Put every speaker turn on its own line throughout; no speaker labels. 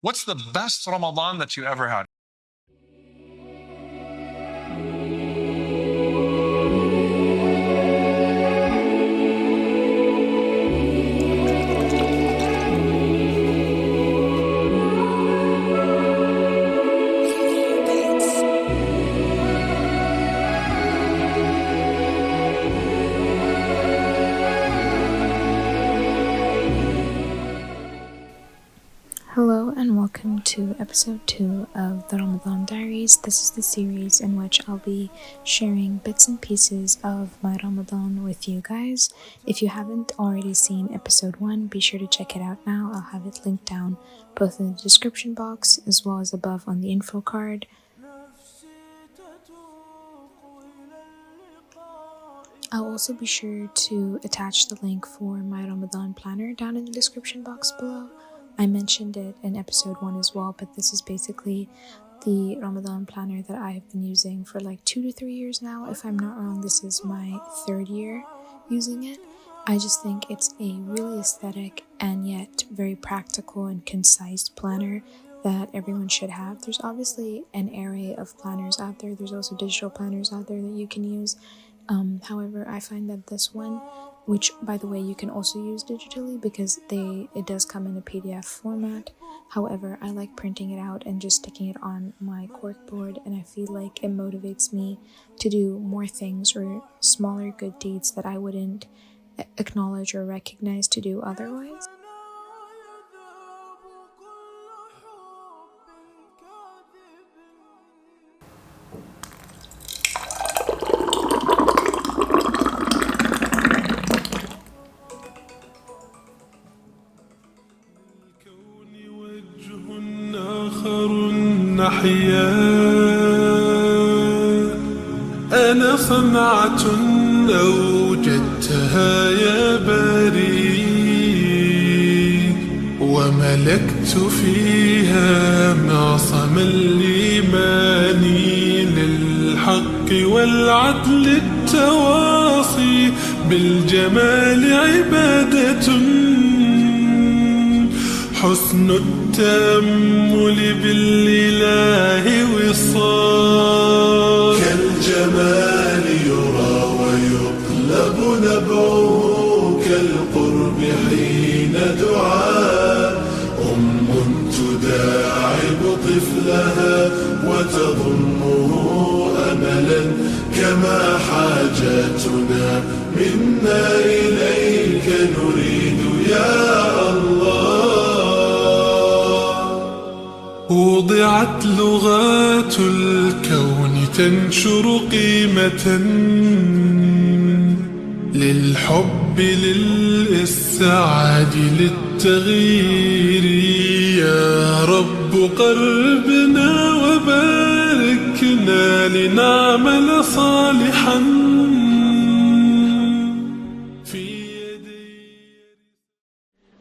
What's the best Ramadan that you ever had?
Hello and welcome to episode 2 of the Ramadan Diaries. This is the series in which I'll be sharing bits and pieces of my Ramadan with you guys. If you haven't already seen episode 1, be sure to check it out now. I'll have it linked down both in the description box as well as above on the info card. I'll also be sure to attach the link for my Ramadan planner down in the description box below. I mentioned it in episode 1 as well, but this is basically the Ramadan planner that I've been using for like 2 to 3 years now. If I'm not wrong, this is my 3rd year using it. I just think it's a really aesthetic and yet very practical and concise planner that everyone should have. There's obviously an array of planners out there. There's also digital planners out there that you can use. However, I find that this one, which by the way you can also use digitally because it does come in a PDF format. However, I like printing it out and just sticking it on my corkboard, and I feel like it motivates me to do more things or smaller good deeds that I wouldn't acknowledge or recognize to do otherwise.
أنا صنعة أوجدتها يا بريء وملكت فيها معصم الإيمان للحق والعدل التواصي بالجمال عبادة حسن التأمل بالإله وصال كالجمال يرى ويطلب نبعه كالقرب حين دعاء تداعب طفلها وتضمه أملا كما حاجاتنا منا إليك نريد يا الله. وضعت لغات الكون تنشر قيمة للحب للإسعاد للتغيير يا رب قربنا وباركنا لنعمل صالحا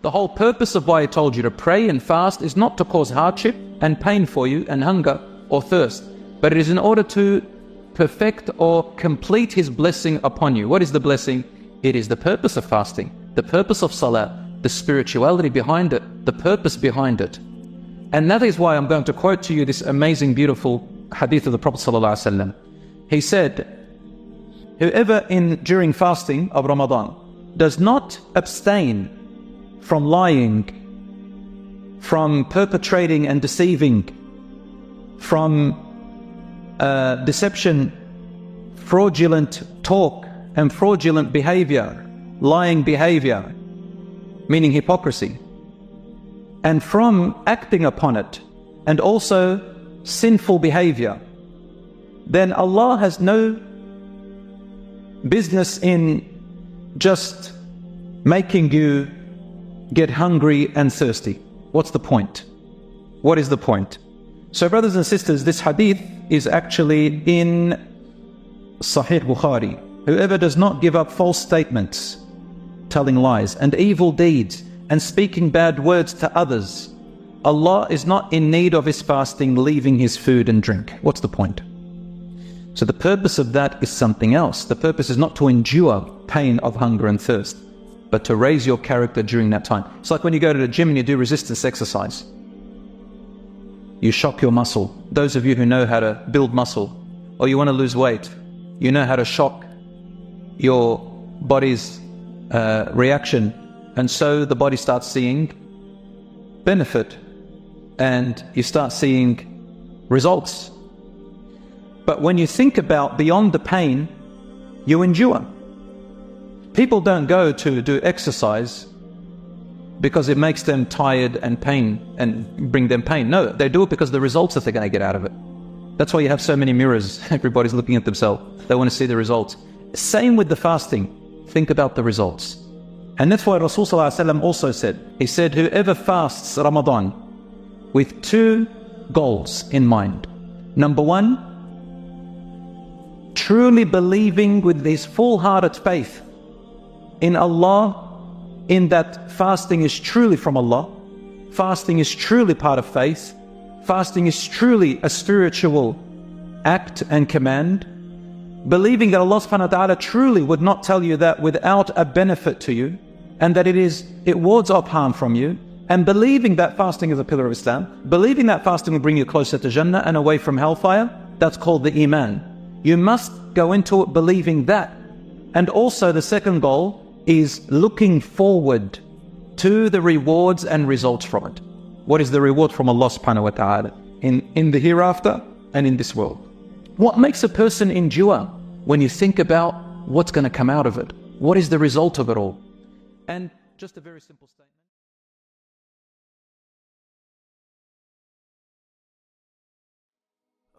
The whole purpose of why I told you to pray and fast is not to cause hardship and pain for you and hunger or thirst, but it is in order to perfect or complete His blessing upon you. What is the blessing? It is the purpose of fasting, the purpose of salah, the spirituality behind it, the purpose behind it. And that is why I'm going to quote to you this amazing, beautiful hadith of the Prophet ﷺ. He said, whoever during fasting of Ramadan does not abstain from lying, from perpetrating and deceiving, from deception, fraudulent talk and fraudulent behavior, lying behavior, meaning hypocrisy, and from acting upon it, and also sinful behavior, then Allah has no business in just making you get hungry and thirsty. What's the point? What is the point? So brothers and sisters, this hadith is actually in Sahih Bukhari. Whoever does not give up false statements, telling lies, and evil deeds, and speaking bad words to others, Allah is not in need of his fasting leaving his food and drink. What's the point? So the purpose of that is something else. The purpose is not to endure pain of hunger and thirst, but to raise your character during that time. It's like when you go to the gym and you do resistance exercise. you shock your muscle. Those of you who know how to build muscle, or you want to lose weight, you know how to shock your body's reaction, and so the body starts seeing benefit and you start seeing results. But when you think about beyond the pain, you endure. People don't go to do exercise because it makes them tired and pain and bring them pain. No, they do it because the results that they're going to get out of it. That's why you have so many mirrors. Everybody's looking at themselves. They want to see the results. Same with the fasting. Think about the results. And that's why Rasul ﷺ also said, he said, whoever fasts Ramadan with two goals in mind. Number one, truly believing with his full-hearted faith in Allah, in that fasting is truly from Allah, fasting is truly part of faith, fasting is truly a spiritual act and command, believing that Allah subhanahu wa ta'ala truly would not tell you that without a benefit to you, and that it wards off harm from you, and believing that fasting is a pillar of Islam, believing that fasting will bring you closer to Jannah and away from hellfire, that's called the Iman. You must go into it believing that. And also the second goal is looking forward to the rewards and results from it. What is the reward from Allah subhanahu wa ta'ala in the hereafter and in this world? What makes a person endure when you think about what's going to come out of it? What is the result of it all? And just a very simple statement.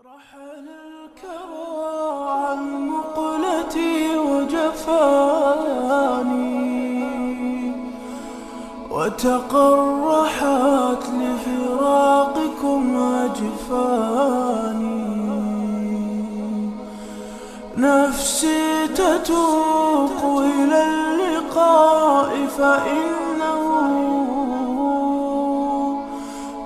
رحل الكرى عن مقلتي وجفاني وتقرحت لفراقكم أجفاني نفسي تتوق إلى اللقاء فإنه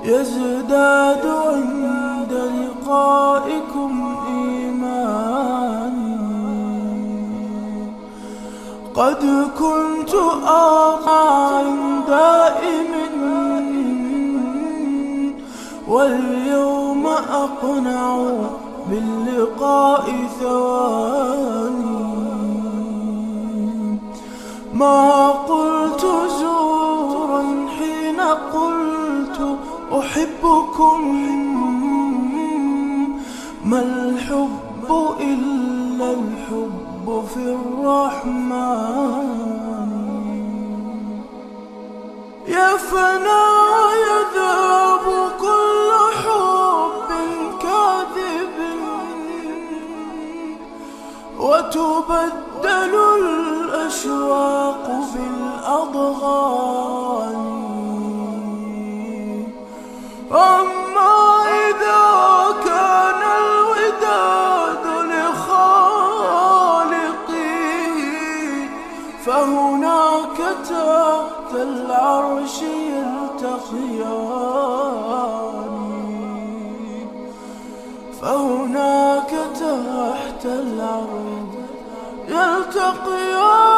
يزداد عند لقائكم إيماني قد كنت أقع دائم واليوم أقنع باللقاء ثواني ما قلت زورا حين قلت أحبكم ما الحب إلا الحب في الرحمن يفنى يذهب كل حب كاذب وتبدل الأشواق بالأضغان أما إذا كان الوداد لخالقه فهناك تحت العرش يلتقيان فهناك تحت العرش يلتقيان